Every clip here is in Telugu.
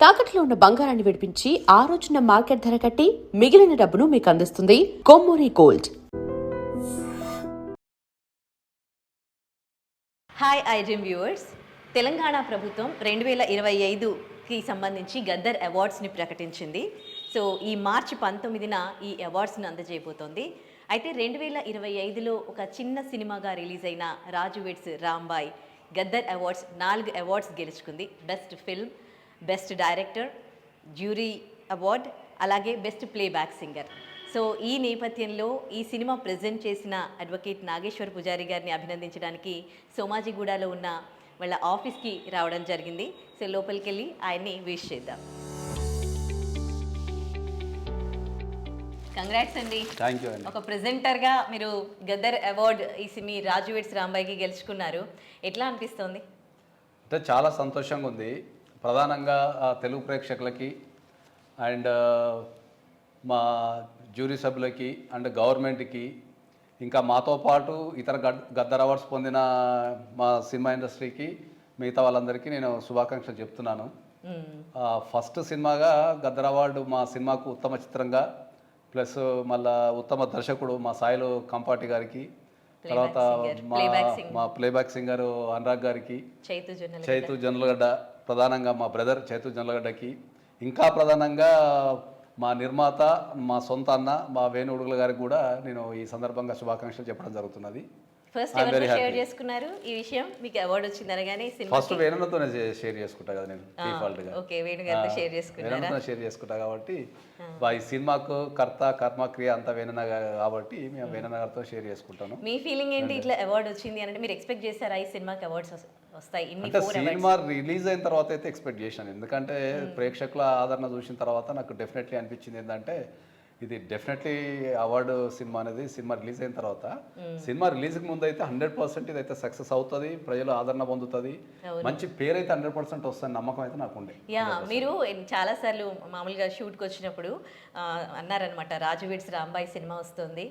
తాకట్లో ఉన్న బంగారాన్ని విడిపించి ఆ రోజున మార్కెట్ ధర కట్టి మిగిలిన డబ్బును మీకు అందిస్తుంది Kommuri gold. Hi iDream viewers, Telangana ప్రభుత్వం 2025కి సంబంధించి గద్దర్ అవార్డ్స్ని ప్రకటించింది. సో ఈ మార్చి 19న ఈ అవార్డ్స్ని అందజేయబోతోంది. అయితే 2025లో ఒక చిన్న సినిమాగా రిలీజ్ అయిన Raju weds Rambai Gaddar awards 4 awards గెలుచుకుంది. Best film, best director, jury award, అలాగే బెస్ట్ ప్లేబ్యాక్ సింగర్. సో ఈ నేపథ్యంలో ఈ సినిమా ప్రజెంట్ చేసిన అడ్వకేట్ నాగేశ్వర్ పుజారి గారిని అభినందించడానికి సోమాజిగూడలో ఉన్న వాళ్ళ ఆఫీస్కి రావడం జరిగింది. సో లోపలికి వెళ్ళి ఆయన్ని విష్ చేద్దాం. కంగ్రాట్స్ అండి. థ్యాంక్ యూ అండి. ఒక ప్రెజెంటర్గా మీరు గద్దర్ అవార్డ్ మీ రాజు వెడ్స్ రాంబాయికి గెలుచుకున్నారు. ఎట్లా అనిపిస్తుంది? అంటే చాలా సంతోషంగా ఉంది. ప్రధానంగా తెలుగు ప్రేక్షకులకి అండ్ మా జ్యూరీ సభ్యులకి అండ్ గవర్నమెంట్కి, ఇంకా మాతో పాటు ఇతర గద్దర్ అవార్డ్స్ పొందిన మా సినిమా ఇండస్ట్రీకి, మిగతా వాళ్ళందరికీ నేను శుభాకాంక్షలు చెప్తున్నాను. ఫస్ట్ సినిమాగా గద్దర్ అవార్డు మా సినిమాకు ఉత్తమ చిత్రంగా, ప్లస్ మళ్ళా ఉత్తమ దర్శకుడు మా సాయిలు కంపాటి గారికి, తర్వాత మా ప్లేబ్యాక్ సింగర్ అనురాగ్ గారికి, చైతు జొన్నలగడ్డ, ప్రధానంగా మా బ్రదర్ చైతు జొన్నలగడ్డకి, ఇంకా ప్రధానంగా మా నిర్మాత, మా సొంత అన్న, మా వేణు ఉడుగుల గారికి కూడా నేను ఈ సందర్భంగా శుభాకాంక్షలు చెప్పడం జరుగుతున్నది. ఫస్ట్ ఎవరితో షేర్ చేసుకున్నారు ఈ విషయం? మీకు అవార్డు వచ్చింది అనగానే ఫస్ట్ వేణులతోనే షేర్ చేసుకుంటా కదా నేను, డిఫాల్ట్ గా. ఓకే, వేణు గారితో షేర్ చేసుకున్నారా? వేణులతో షేర్ చేసుకుంటా కాబట్టి ఈ సినిమాకు కర్త కర్మ క్రియ అంతా వేణున కాబట్టి మేము వేణున గారితో షేర్ చేసుకుంటాను. మీ ఫీలింగ్ ఏంటి ఇట్లా అవార్డు వచ్చింది అంటే? మీరు ఎక్స్పెక్ట్ చేశారా ఈ సినిమాకి అవార్డ్స్ వస్తాయి? అంటే సినిమా రిలీజ్ అయిన తర్వాత అయితే ఎక్స్పెక్ట్ చేశాను. ఎందుకంటే ప్రేక్షకుల ఆదరణ చూసిన తర్వాత నాకు డెఫినెట్లీ అనిపించింది ఏంటంటే ఇది డెఫినెట్లీ అవార్డు సినిమా అనేది సినిమా రిలీజ్ అయిన తర్వాత, సినిమా రిలీజ్కి ముందు అయితే 100% ఇదైతే సక్సెస్ అవుతుంది, ప్రజలు ఆదరణ పొందుతుంది, మంచి పేరు అయితే 100% వస్తుంది నమ్మకం అయితే నాకు ఉండే. మీరు చాలా సార్లు మామూలుగా షూట్కి వచ్చినప్పుడు అన్నారనమాట, రాజు వెడ్స్ రాంబాయ్ సినిమా వస్తుంది,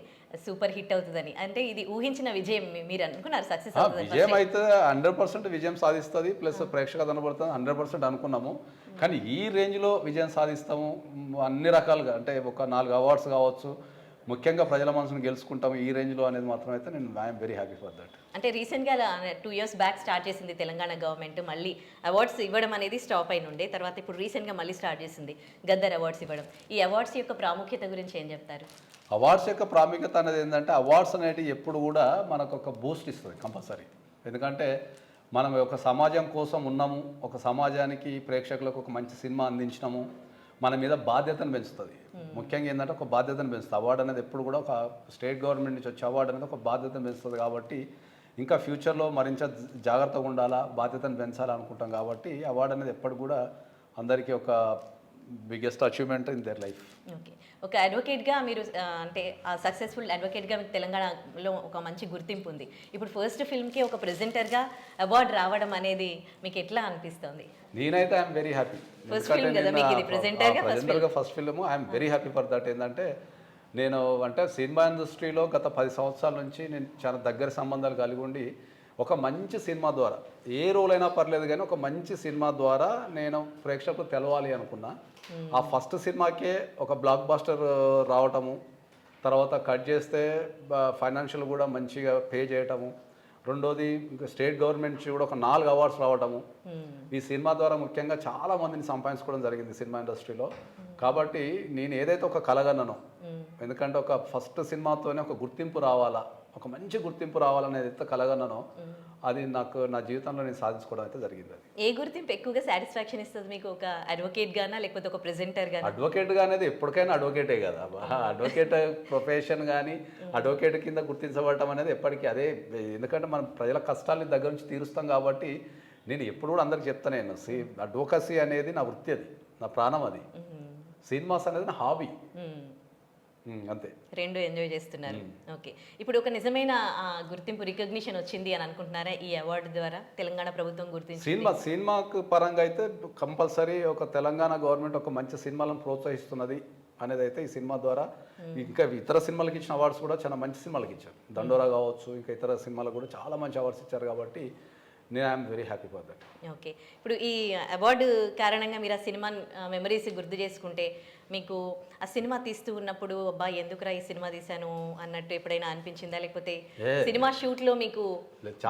సూపర్ హిట్ అవుతుందని. అంటే ఇది ఊహించిన విజయం మీరు అనుకున్నారు? సక్సెస్ అవుతుంది, విజయం అయితే 100% విజయం సాధిస్తుంది, ప్లస్ ప్రేక్షక కనబడుతుంది 100% అనుకున్నాము. కానీ ఈ రేంజ్లో విజయం సాధిస్తాము అన్ని రకాలుగా, అంటే ఒక 4 అవార్డ్స్ కావచ్చు, ముఖ్యంగా ప్రజల మనసును గెలుచుకుంటాము ఈ రేంజ్లో అనేది మాత్రం అయితే నేను I'm very happy for that. అంటే రీసెంట్గా 2 years బ్యాక్ స్టార్ట్ చేసింది తెలంగాణ గవర్నమెంట్, మళ్ళీ అవార్డ్స్ ఇవ్వడం అనేది స్టాప్ అయిన ఉండే, తర్వాత ఇప్పుడు రీసెంట్గా మళ్ళీ స్టార్ట్ చేసింది గద్దర్ అవార్డ్స్ ఇవ్వడం. ఈ అవార్డ్స్ యొక్క ప్రాముఖ్యత గురించి ఏం చెప్తారు? అవార్డ్స్ యొక్క ప్రాముఖ్యత అనేది ఏంటంటే, అవార్డ్స్ అనేటివి ఎప్పుడు కూడా మనకు ఒక బూస్ట్ ఇస్తుంది కంపల్సరీ. ఎందుకంటే మనం ఒక సమాజం కోసం ఉన్నాము, ఒక సమాజానికి ప్రేక్షకులకు ఒక మంచి సినిమా అందించినాము, మన మీద బాధ్యతను పెంచుతుంది. ముఖ్యంగా ఏంటంటే ఒక బాధ్యతను పెంచుతుంది. అవార్డు అనేది ఎప్పుడు కూడా ఒక స్టేట్ గవర్నమెంట్ నుంచి వచ్చే అవార్డు అనేది ఒక బాధ్యతను పెంచుతుంది. కాబట్టి ఇంకా ఫ్యూచర్లో మరింత జాగ్రత్తగా ఉండాలా, బాధ్యతను పెంచాలనుకుంటాం. కాబట్టి అవార్డు అనేది ఎప్పుడు కూడా అందరికీ ఒక biggest achievement in their life. Okay, ఒక అడ్వకేట్గా మీరు అంటే సక్సెస్ఫుల్ అడ్వకేట్గా మీకు తెలంగాణలో ఒక మంచి గుర్తింపు ఉంది. ఇప్పుడు ఫస్ట్ ఫిల్మ్కి ఒక ప్రెజెంటర్గా అవార్డు రావడం అనేది మీకు ఎట్లా అనిపిస్తుంది? నేనైతే ఐఎమ్ వెరీ హ్యాపీ. ప్రెజెంటర్గా first film I'm very happy for that. ఏంటంటే నేను అంటే సినిమా ఇండస్ట్రీలో గత 10 సంవత్సరాల నుంచి నేను చాలా దగ్గర సంబంధాలు కలిగి ఉండి, ఒక మంచి సినిమా ద్వారా, ఏ రోల్ అయినా పర్లేదు కానీ ఒక మంచి సినిమా ద్వారా నేను ప్రేక్షకులకు తెలవాలి అనుకున్నా. ఆ ఫస్ట్ సినిమాకే ఒక బ్లాక్ బస్టర్ రావటము, తర్వాత కట్ చేస్తే ఫైనాన్షియల్ కూడా మంచిగా పే చేయటము, రెండోది ఇంకా స్టేట్ గవర్నమెంట్ నుంచి కూడా ఒక 4 అవార్డ్స్ రావటము, ఈ సినిమా ద్వారా ముఖ్యంగా చాలా మందిని సంపాదించుకోవడం జరిగింది సినిమా ఇండస్ట్రీలో. కాబట్టి నేను ఏదైతే ఒక కలగన్నానో, ఎందుకంటే ఒక ఫస్ట్ సినిమాతోనే ఒక గుర్తింపు రావాలా, ఒక మంచి గుర్తింపు రావాలనేది అయితే కలగన్నానో, అది నాకు నా జీవితంలో నేను సాధించుకోవడం అయితే జరిగింది. అది ఏ గుర్తింపు ఎక్కువగా సాటిస్ఫాక్షన్ ఇస్తుంది మీకు? ఒక అడ్వకేట్ గానా లేకపోతే ఒక ప్రెజెంటర్ గానా? అడ్వకేట్గా అనేది ఎప్పటికైనా అడ్వకేటే కదా. అడ్వకేట్ ప్రొఫెషన్ కానీ అడ్వకేట్ కింద గుర్తించబడటం అనేది ఎప్పటికీ అదే. ఎందుకంటే మనం ప్రజల కష్టాలని దగ్గర నుంచి తీరుస్తాం కాబట్టి నేను ఎప్పుడు కూడా అందరికి చెప్తాను, నేను అడ్వకసీ అనేది నా వృత్తి, అది నా ప్రాణం, అది సినిమాస్ అనేది నా హాబీ, అంతే. రెండు ఎంజాయ్ చేస్తున్నారు. ఓకే, ఇప్పుడు ఒక నిజమైన గుర్తింపు, రికగ్నిషన్ వచ్చింది అని అనుకుంటున్నారా ఈ అవార్డు ద్వారా? తెలంగాణ ప్రభుత్వం గుర్తించి సినిమాకు పరంగా అయితే కంపల్సరీ ఒక తెలంగాణ గవర్నమెంట్ ఒక మంచి సినిమాలను ప్రోత్సహిస్తున్నది అనేది అయితే ఈ సినిమా ద్వారా. ఇంకా ఇతర సినిమాలకు ఇచ్చిన అవార్డ్స్ కూడా చాలా మంచి సినిమాలకు ఇచ్చారు. దండోరా కావచ్చు, ఇంకా ఇతర సినిమాలకు కూడా చాలా మంచి అవార్డ్స్ ఇచ్చారు. కాబట్టి నేను I'm very happy for that. Okay, ఇప్పుడు ఈ అవార్డు కారణంగా మీరు ఆ సినిమా మెమరీస్ గుర్తు చేసుకుంటే మీకు ఆ సినిమా తీస్తూ ఉన్నప్పుడు అబ్బా ఎందుకురా ఈ సినిమా తీశాను అన్నట్టు ఎప్పుడైనా అనిపించిందా, లేకపోతే సినిమా షూట్ లో మీకు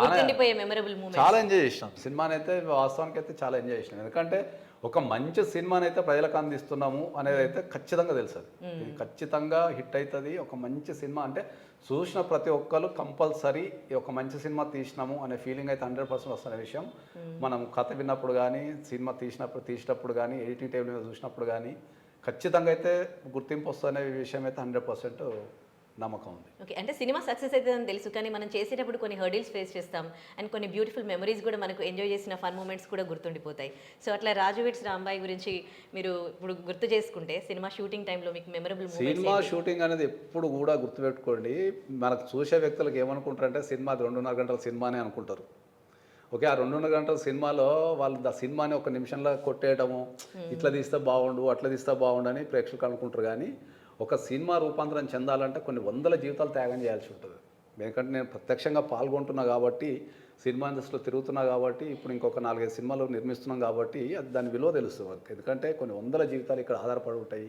గుర్తుండిపోయే మెమరబుల్ మూమెంట్? చాలా ఎంజాయ్ చేసినాం సినిమాని అయితే, వాస్తవానికి అయితే చాలా ఎంజాయ్ చేసినాం. ఎందుకంటే ఒక మంచి సినిమాని అయితే ప్రజలకు అందిస్తున్నాము అనేది అయితే ఖచ్చితంగా తెలుసు. ఇది ఖచ్చితంగా హిట్ అవుతుంది. ఒక మంచి సినిమా అంటే చూసిన ప్రతి ఒక్కరు కంపల్సరీ ఒక మంచి సినిమా తీసినాము అనే ఫీలింగ్ అయితే 100% వస్తున్న విషయం. మనం కథ విన్నప్పుడు కానీ, సినిమా తీసినప్పుడు కానీ, ఎడిటింగ్ టేబుల్ మీద చూసినప్పుడు కానీ ఖచ్చితంగా అయితే గుర్తింపు వస్తున్న విషయం అయితే 100% నమ్మకం ఉంది. ఓకే, అంటే సినిమా సక్సెస్ అవుతుందని తెలుసు, కానీ మనం చేసేటప్పుడు కొన్ని హర్డిల్స్ ఫేస్ చేస్తాం అండ్ కొన్ని బ్యూటిఫుల్ మెమరీస్ కూడా మనకు ఎంజాయ్ చేసిన ఫన్ మూమెంట్స్ కూడా గుర్తుండిపోతాయి. సో అట్లా రాజు వెడ్స్ రాంబాయి గురించి మీరు ఇప్పుడు గుర్తు చేసుకుంటే సినిమా షూటింగ్ టైంలో మీకు మెమరబుల్ సినిమా షూటింగ్ అనేది ఎప్పుడు కూడా గుర్తుపెట్టుకోండి. మనకు చూసే వ్యక్తులకు ఏమనుకుంటారంటే సినిమా 2.5 గంటల సినిమానే అనుకుంటారు. ఓకే, ఆ 2.5 గంటల సినిమాలో వాళ్ళు ఆ సినిమాని ఒక నిమిషంలో కొట్టేయడము, ఇట్లా తీస్తే బాగుండు అట్లా తీస్తే బాగుండు అని ప్రేక్షకులు అనుకుంటారు. కానీ ఒక సినిమా రూపాంతరం చెందాలంటే కొన్ని వందల జీవితాలు త్యాగం చేయాల్సి ఉంటుంది. ఎందుకంటే నేను ప్రత్యక్షంగా పాల్గొంటున్నా కాబట్టి, సినిమా ఇండస్ట్రీలో తిరుగుతున్నా కాబట్టి, ఇప్పుడు ఇంకొక 4-5 సినిమాలు నిర్మిస్తున్నాం కాబట్టి అది దాని విలువ తెలుస్తుంది మనకి. ఎందుకంటే కొన్ని వందల జీవితాలు ఇక్కడ ఆధారపడి ఉంటాయి.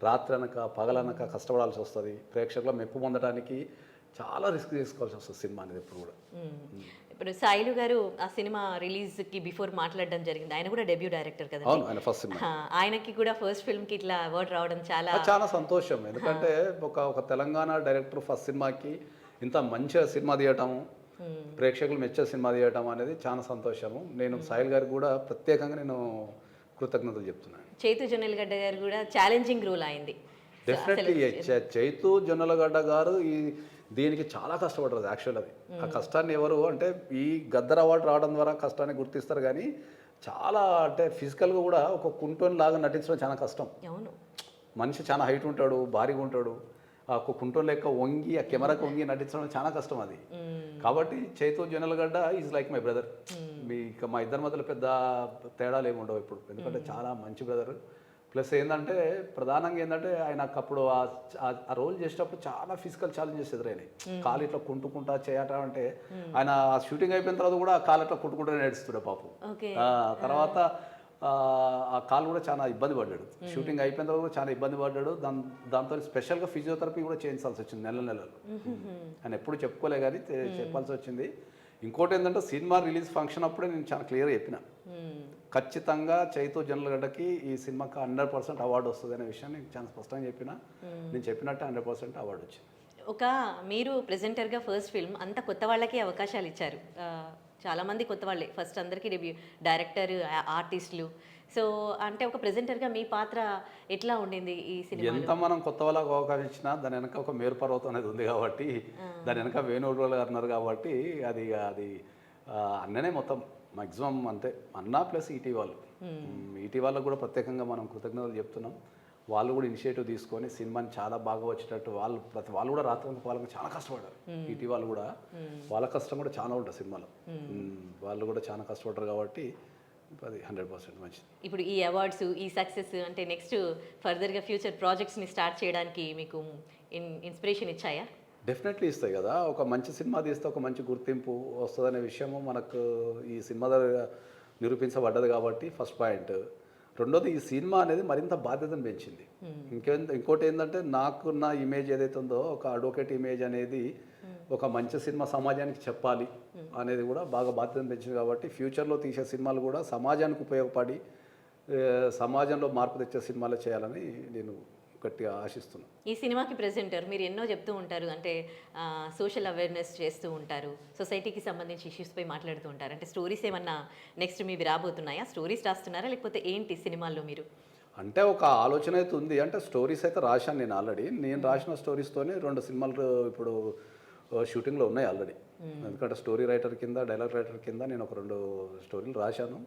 రాత్రి అనక పగలనక కష్టపడాల్సి వస్తుంది. ప్రేక్షకుల మెప్పు పొందడానికి చాలా రిస్క్ తీసుకోవాల్సి వస్తుంది సినిమా అనేది ఎప్పుడు కూడా. ఇప్పుడు సాయిలు గారు ఆ సినిమా రిలీజ్కి బిఫోర్ మాట్లాడడం జరిగింది. ఆయన కూడా డెబ్యూ డైరెక్టర్ కదా. అవును, ఆయన ఫస్ట్ సినిమా. ఆయనకి కూడా ఫస్ట్ ఫిల్మ్కి ఇట్లా అవార్డు రావడం చాలా సంతోషం. ఎందుకంటే ఒక తెలంగాణ డైరెక్టర్ ఫస్ట్ సినిమాకి ఇంత మంచిగా సినిమా తీయటము, ప్రేక్షకులు మెచ్చే సినిమా తీయటం అనేది చాలా సంతోషము. నేను సాయిల్ గారికి కూడా ప్రత్యేకంగా నేను కృతజ్ఞతలు చెప్తున్నాను. చైతు జొన్నలగడ్డ గారు కూడా ఛాలెంజింగ్ రోల్ అయింది. డెఫినెట్లీ చైతు జొన్నలగడ్డ గారు దీనికి చాలా కష్టపడ్డారు. యాక్చువల్ అది ఆ కష్టాన్ని ఎవరు అంటే ఈ గద్దర్ అవార్డు రావడం ద్వారా కష్టాన్ని గుర్తిస్తారు. కానీ చాలా అంటే ఫిజికల్గా కూడా ఒక కుంటోని లాగా నటించడం చాలా కష్టం. అవును, మనిషి చాలా హైట్ ఉంటాడు, భారీగా ఉంటాడు. ఒక కుంటోన్ లెక్క వంగి ఆ కెమెరాకి వంగి నటించడం చాలా కష్టం అది. కాబట్టి Chaitu Jonnalagadda is like my brother. మా ఇద్దరి మధ్యలో పెద్ద తేడాలు ఏమి ఉండవు ఇప్పుడు. ఎందుకంటే చాలా మంచి బ్రదర్. ప్లస్ ఏంటంటే ప్రధానంగా ఏంటంటే ఆయన అప్పుడు ఆ రోల్ చేసేటప్పుడు చాలా ఫిజికల్ ఛాలెంజెస్ ఎదురైనాయి. కాలు ఇట్లా కుంటుకుంటా చేయటం అంటే ఆయన షూటింగ్ అయిపోయిన తర్వాత కూడా కాలు ఇట్లా కుంటుకుంటూ నడుస్తుండే పాపం. తర్వాత ఆ కాలు కూడా చాలా ఇబ్బంది పడ్డాడు. షూటింగ్ అయిపోయిన తర్వాత కూడా చాలా ఇబ్బంది పడ్డాడు. దాంతో స్పెషల్గా ఫిజియోథెరపీ కూడా చేయించాల్సి వచ్చింది నెలలు. ఆయన ఎప్పుడు చెప్పుకోలే కానీ చెప్పాల్సి వచ్చింది. ఇంకోటి ఏంటంటే సినిమా రిలీజ్ ఫంక్షన్ అప్పుడే నేను చాలా క్లియర్గా చెప్పిన, ఖచ్చితంగా చైతు జొన్నలగడ్డకి ఈ సినిమాకి 100% అవార్డు వస్తుంది అనే విషయాన్ని నేను చాలా స్పష్టంగా చెప్పిన. నేను చెప్పినట్టు 100% అవార్డు వచ్చింది. ఒక మీరు ప్రెజెంటర్గా ఫస్ట్ ఫిల్మ్ అంత కొత్త వాళ్ళకి అవకాశాలు ఇచ్చారు. చాలామంది కొత్త వాళ్ళే ఫస్ట్ అందరికీ డెబ్యూ, డైరెక్టర్, ఆర్టిస్టులు. సో అంటే ఒక ప్రెజెంటర్గా మీ పాత్ర ఎట్లా ఉండింది ఈ సినిమా? ఎంత మనం కొత్త వాళ్ళకి అవకాశం ఇచ్చినా దాని వెనక ఒక మేరుపర్వతం అనేది ఉంది కాబట్టి, దాని వెనక వేణుగోపాల్ గారు ఉన్నారు కాబట్టి అది అన్ననే మొత్తం మ్యాక్సిమం అంతే. అన్నా ప్లస్ ఈటీ వాళ్ళు. ఈటీ వాళ్ళకు కూడా ప్రత్యేకంగా మనం కృతజ్ఞతలు చెప్తున్నాం. వాళ్ళు కూడా ఇనిషియేటివ్ తీసుకొని సినిమాని చాలా బాగా వచ్చేటట్టు వాళ్ళు కూడా రాత్రి వాళ్ళకి చాలా కష్టపడ్డారు. ఈటీ వాళ్ళు కూడా వాళ్ళ కష్టం కూడా చాలా ఉంటుంది సినిమాలో. వాళ్ళు కూడా చాలా కష్టపడ్డారు కాబట్టి అది 100% మంచిది. ఇప్పుడు ఈ అవార్డ్స్, ఈ సక్సెస్ అంటే నెక్స్ట్ ఫర్దర్గా ఫ్యూచర్ ప్రాజెక్ట్స్ని స్టార్ట్ చేయడానికి మీకు ఇన్స్పిరేషన్ ఇచ్చాయా? డెఫినెట్లీ ఇస్తాయి కదా. ఒక మంచి సినిమా తీస్తే ఒక మంచి గుర్తింపు వస్తుందనే విషయము మనకు ఈ సినిమా ద్వారా నిరూపించబడ్డది కాబట్టి ఫస్ట్ పాయింట్. రెండోది ఈ సినిమా అనేది మరింత బాధ్యతను పెంచింది. ఇంకోటి ఏంటంటే నాకున్న ఇమేజ్ ఏదైతే ఉందో ఒక అడ్వకేట్ ఇమేజ్ అనేది ఒక మంచి సినిమా సమాజానికి చెప్పాలి అనేది కూడా బాగా బాధ్యతను పెంచింది. కాబట్టి ఫ్యూచర్లో తీసే సినిమాలు కూడా సమాజానికి ఉపయోగపడి సమాజంలో మార్పు తెచ్చే సినిమాలే చేయాలని నేను గట్టిగా ఆశిస్తున్నాను. ఈ సినిమాకి ప్రెజెంటర్ మీరు ఎన్నో చెప్తూ ఉంటారు, అంటే సోషల్ అవేర్నెస్ చేస్తూ ఉంటారు, సొసైటీకి సంబంధించి ఇష్యూస్పై మాట్లాడుతూ ఉంటారు. అంటే స్టోరీస్ ఏమన్నా నెక్స్ట్ మీవి రాబోతున్నాయా? స్టోరీస్ రాస్తున్నారా లేకపోతే ఏంటి సినిమాల్లో మీరు? అంటే ఒక ఆలోచన అయితే ఉంది. అంటే స్టోరీస్ అయితే రాశాను నేను ఆల్రెడీ. నేను రాసిన స్టోరీస్తోనే 2 సినిమాలు ఇప్పుడు షూటింగ్లో ఉన్నాయి ఆల్రెడీ. ఎందుకంటే స్టోరీ రైటర్ కింద, డైలాగ్ రైటర్ కింద నేను ఒక 2 స్టోరీలు రాశాను.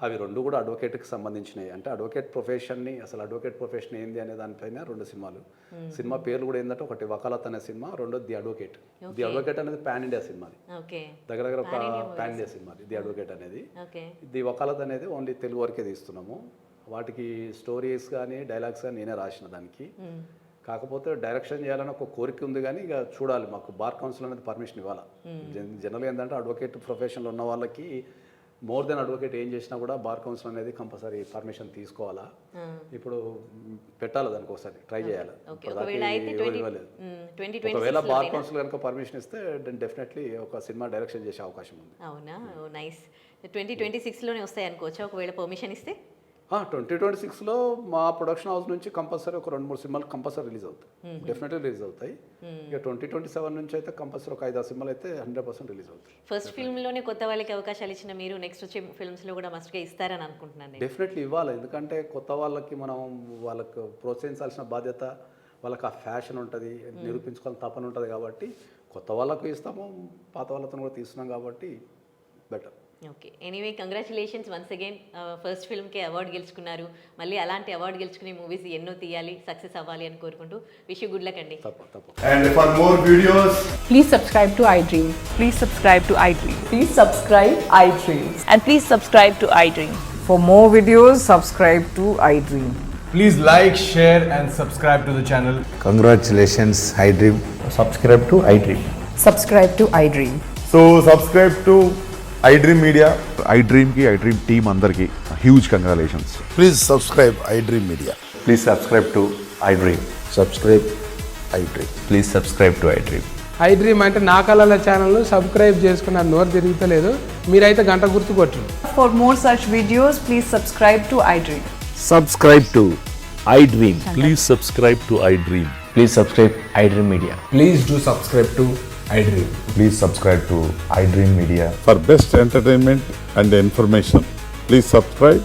అవి 2 కూడా అడ్వకేట్కి సంబంధించినవి. అంటే అడ్వకేట్ ప్రొఫెషన్ని, అసలు అడ్వకేట్ ప్రొఫెషన్ ఏంది అనే దానిపైన 2 సినిమాలు. సినిమా పేర్లు కూడా ఏంటంటే ఒకటి వకాలత్ అనే సినిమా, రెండోది ది అడ్వకేట్. ది అడ్వకేట్ అనేది పాన్ ఇండియా సినిమాది. దగ్గర ఒక పాన్ ఇండియా సినిమాది ది అడ్వకేట్ అనేది. ది వకాలత్ అనేది ఓన్లీ తెలుగు వరకే తీస్తున్నాము. వాటికి స్టోరీస్ కానీ డైలాగ్స్ కానీ నేనే రాసిన దానికి. కాకపోతే డైరెక్షన్ చేయాలని ఒక కోరిక ఉంది కానీ ఇక చూడాలి, మాకు బార్ కౌన్సిల్ అనేది పర్మిషన్ ఇవ్వాలి. జనరల్గా ఏంటంటే అడ్వకేట్ ప్రొఫెషన్లో ఉన్న వాళ్ళకి మోర్ దెన్ అడ్వకేట్ ఏం చేసినా కూడా బార్ కౌన్సిల్ అనేది కంపల్సరీ పర్మిషన్ తీసుకోవాలా. ఇప్పుడు పెట్టాలి దానికి ఒకసారి ట్రై చేయాలి. ఒకవేళ బార్ కౌన్సిల్ కనుక పర్మిషన్ ఇస్తే డెఫినెట్లీ ఒక సినిమా డైరెక్షన్ చేసే అవకాశం ఉంది. అవునా, నైస్. 2026లోనే వస్తాయి అనుకోవచ్చా ఒకవేళ పర్మిషన్ ఇస్తే? 2026లో మా ప్రొడక్షన్ హౌస్ నుంచి కంపల్సరీ ఒక 2-3 సినిమాలు కంపల్సరీ రిలీజ్ అవుతాయి, డెఫినెట్లీ రిలీజ్ అవుతాయి. ఇక 2027 నుంచి అయితే కంపల్సరీ ఒక 5-6 సినిమాలు అయితే 100% రిలీజ్ అవుతాయి. ఫస్ట్ ఫిల్మ్లోనే కొత్త వాళ్ళకి అవకాశాలు ఇచ్చిన మీరు నెక్స్ట్ వచ్చే ఫిల్మ్స్లో కూడా మస్ట్గా ఇస్తారని అనుకుంటున్నాను నేను. డెఫినెట్లీ ఇవ్వాలి, ఎందుకంటే కొత్త వాళ్ళకి మనం వాళ్ళకు ప్రోత్సహించాల్సిన బాధ్యత, వాళ్ళకి ఆ ఫ్యాషన్ ఉంటుంది, నిరూపించుకోవాలని తపన ఉంటుంది కాబట్టి కొత్త వాళ్ళకు ఇస్తాము, పాత వాళ్ళతో కూడా తీస్తున్నాం కాబట్టి better. Okay, anyway congratulations once again. First ఫిల్మ్కి అవార్డు గెలుచుకున్నారు, మళ్ళీ అలాంటి అవార్డు గెలుచుకునే మూవీస్ ఎన్నో తీయాలి, సక్సెస్ అవ్వాలి అని కోరుకుంటూ విష్ యూ గుడ్ లక్ అండి. And for more videos, Please subscribe to iDream. Please subscribe to iDream. Please subscribe iDream. And please subscribe to iDream. For more videos, subscribe to iDream. please like, share and subscribe to the channel. Congratulations, iDream. subscribe to iDream. Subscribe to iDream. So subscribe to iDream Media. iDream ki iDream team andarki huge congratulations. Please subscribe iDream Media. Please subscribe to iDream. Subscribe iDream. Please subscribe to iDream. iDream అంటే నా కళల ఛానల్ను సబ్స్క్రైబ్ చేసుకున్న నోరు తిరుగుతలేదు, మీరైతే గంట గుర్తు కొట్టండి. For more such videos, please subscribe to iDream. Subscribe to iDream. Please subscribe to iDream. Please subscribe iDream Media. Please do subscribe to iDream. Please subscribe to iDream Media. For best entertainment and information, please subscribe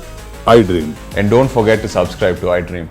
iDream. And don't forget to subscribe to iDream.